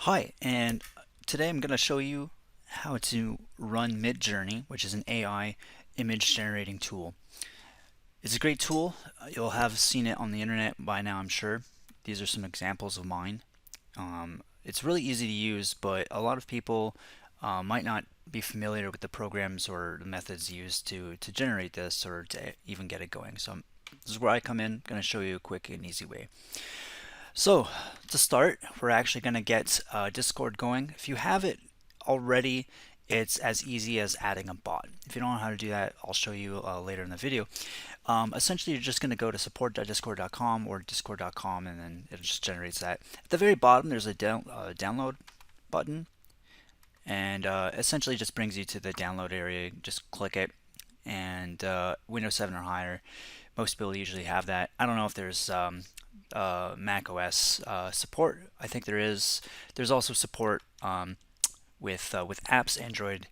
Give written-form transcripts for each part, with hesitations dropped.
Hi, and today I'm going to show you how to run MidJourney, which is an AI image generating tool. It's a great tool. You'll have seen it on the internet by now, I'm sure. These are some examples of mine. It's really easy to use, but a lot of people might not be familiar with the programs or the methods used to generate this or to even get it going. So this is where I come in. I'm going to show you a quick and easy way. So to start, we're actually going to get Discord going. If you have it already, it's as easy as adding a bot. If you don't know how to do that, I'll show you later in the video. Essentially, you're just going to go to support.discord.com or discord.com, and then it just generates that. At the very bottom, there's a download button, and essentially just brings you to the download area. Just click it, and Windows 7 or higher. Most people usually have that. I don't know if there's Mac OS support. I think there is. There's also support with apps, Android,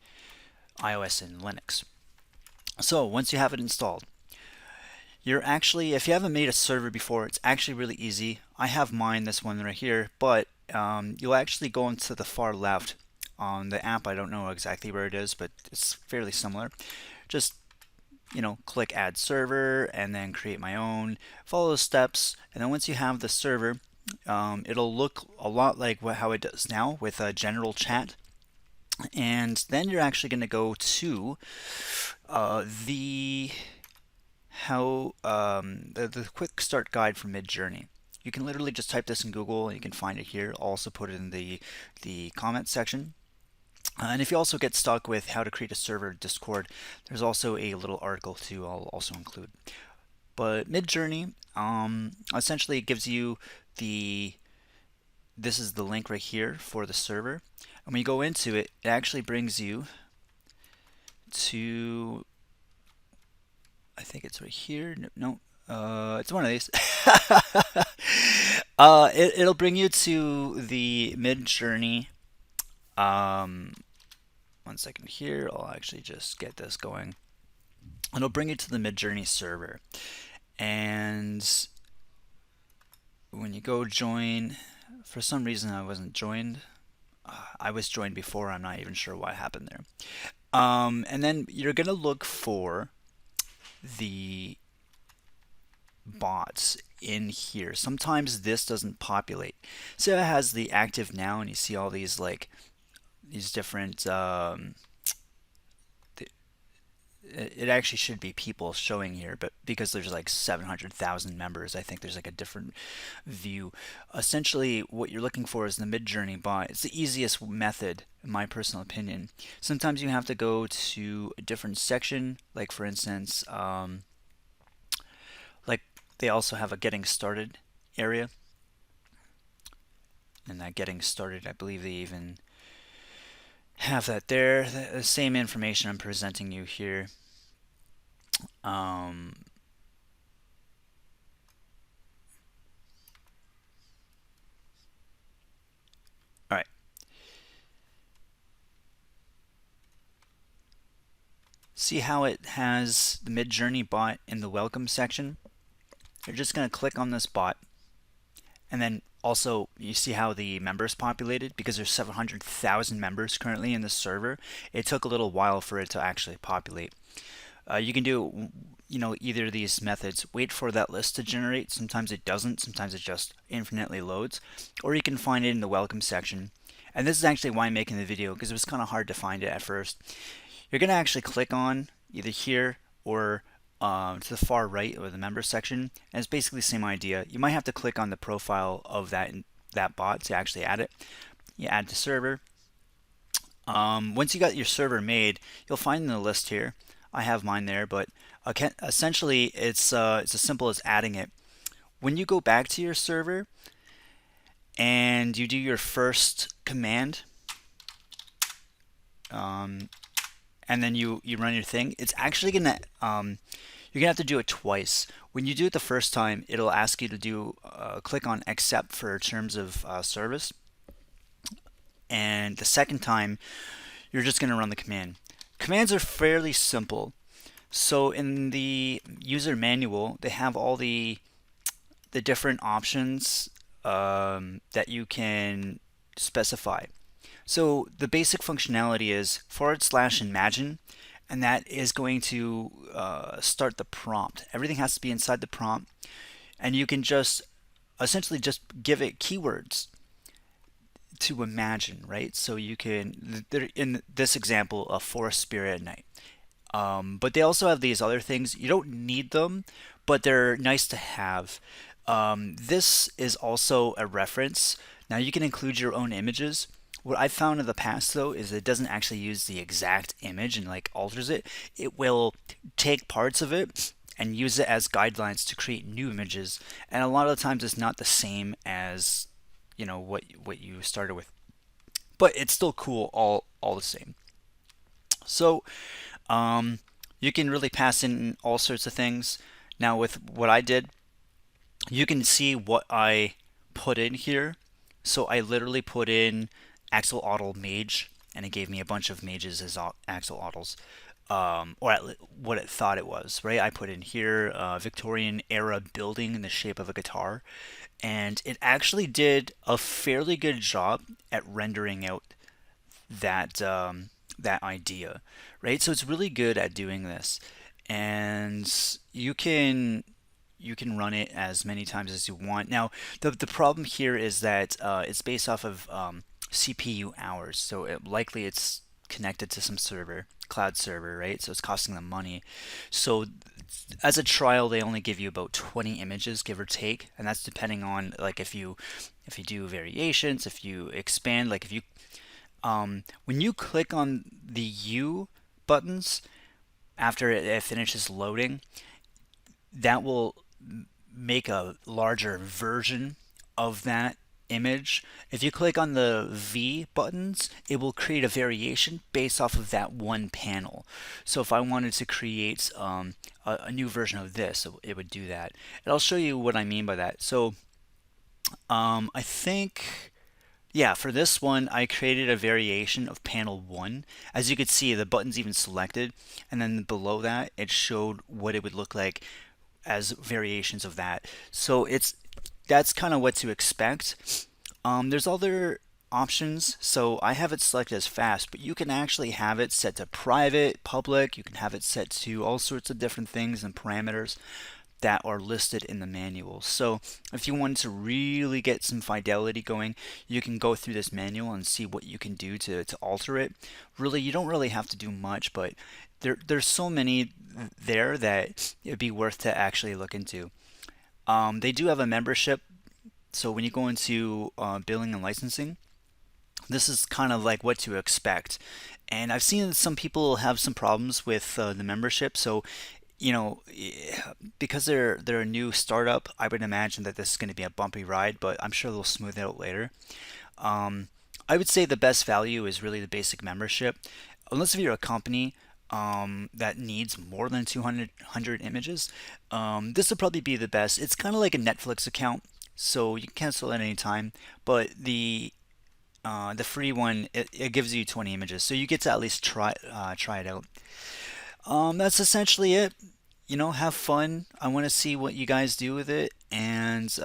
iOS, and Linux. So once you have it installed, you're actually, if you haven't made a server before, it's actually really easy. I have mine, this one right here, but you'll actually go into the far left on the app. I don't know exactly where it is, but it's fairly similar. Just click add server and then create my own, follow the steps, and then once you have the server, it'll look a lot like how it does now with a general chat. And then you're actually going to go to the quick start guide for MidJourney. You can literally just type this in Google and you can find it here. I'll also put it in the comment section. And if you also get stuck with how to create a server Discord, there's also a little article too I'll also include. But MidJourney essentially gives you this is the link right here for the server. And when you go into it, it actually brings you to, I think it's right here. No, it's one of these. It'll bring you to the MidJourney. One second here. I'll actually just get this going. It'll bring you to the MidJourney server. And when you go join, for some reason I wasn't joined. I was joined before. I'm not even sure what happened there. And then you're going to look for the bots in here. Sometimes this doesn't populate. So it has the active now, and you see all these these different. It actually should be people showing here, but because there's like 700,000 members, I think there's like a different view. Essentially, what you're looking for is the MidJourney bot. It's the easiest method, in my personal opinion. Sometimes you have to go to a different section, like for instance, like they also have a getting started area. And that getting started, I believe they even have that there. The same information I'm presenting you here. All right. See how it has the MidJourney bot in the welcome section? You're just going to click on this bot, and then also you see how the members populated because there's 700,000 members currently in the server. It took a little while for it to actually populate. You can do either of these methods. Wait for that list to generate. Sometimes it doesn't. Sometimes it just infinitely loads. Or you can find it in the welcome section. And this is actually why I'm making the video, because it was kind of hard to find it at first. You're going to actually click on either here or to the far right or the members section, and it's basically the same idea. You might have to click on the profile of that bot to actually add it. You add to server. Once you got your server made, you'll find in the list here. I have mine there, but essentially it's as simple as adding it. When you go back to your server and you do your first command, and then you run your thing, it's actually gonna you're gonna have to do it twice. When you do it the first time, it'll ask you to do click on accept for terms of service, and the second time you're just gonna run the command. Commands are fairly simple. So in the user manual, they have all the different options that you can specify. So the basic functionality is /imagine, and that is going to start the prompt. Everything has to be inside the prompt, and you can just essentially just give it keywords to imagine, right? So you can, in this example, a forest spirit at night. But they also have these other things. You don't need them, but they're nice to have. This is also a reference. Now you can include your own images. What I've found in the past though is it doesn't actually use the exact image and like alters it. It will take parts of it and use it as guidelines to create new images. And a lot of the times it's not the same as what you started with, but it's still cool all the same. So you can really pass in all sorts of things. Now with what I did, you can see what I put in here. So I literally put in axolotl mage, and it gave me a bunch of mages as axolotls, or what it thought it was, right? I put in here Victorian era building in the shape of a guitar, and it actually did a fairly good job at rendering out that idea, right? So it's really good at doing this, and you can run it as many times as you want. Now, the problem here is that it's based off of CPU hours, so likely it's connected to some server, cloud server, right? So it's costing them money. So as a trial, they only give you about 20 images, give or take, and that's depending on like if you do variations, if you expand, like if you when you click on the U buttons after it finishes loading, that will make a larger version of that image. If you click on the V buttons, it will create a variation based off of that one panel. So if I wanted to create a new version of this, it would do that. And I'll show you what I mean by that. So I think, yeah, for this one, I created a variation of panel 1. As you could see, the button's even selected, and then below that, it showed what it would look like as variations of that. So that's kind of what to expect. There's other options. So I have it selected as fast, but you can actually have it set to private, public. You can have it set to all sorts of different things and parameters that are listed in the manual. So if you want to really get some fidelity going, you can go through this manual and see what you can do to alter it. Really, you don't really have to do much, but there's so many there that it'd be worth to actually look into. They do have a membership, so when you go into billing and licensing, this is kind of like what to expect. And I've seen some people have some problems with the membership, so because they're a new startup, I would imagine that this is going to be a bumpy ride, but I'm sure they'll smooth it out later. Um, I would say the best value is really the basic membership. Unless if you're a company that needs more than 200 images, this would probably be the best. It's kind of like a Netflix account, so you can cancel at any time, but the free one, it gives you 20 images, so you get to at least try it out. That's essentially it. Have fun. I want to see what you guys do with it, and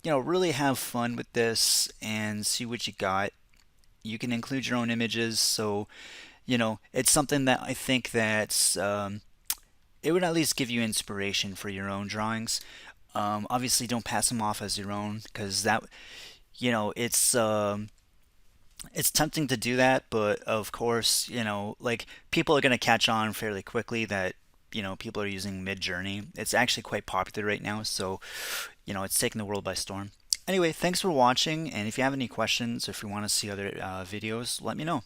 really have fun with this and see what you got. You can include your own images, so it's something that I think that it would at least give you inspiration for your own drawings. Obviously, don't pass them off as your own because that you know it's tempting to do that, but of course, like people are going to catch on fairly quickly that people are using MidJourney. It's actually quite popular right now, so it's taking the world by storm. Anyway, thanks for watching, and if you have any questions or if you want to see other videos, let me know.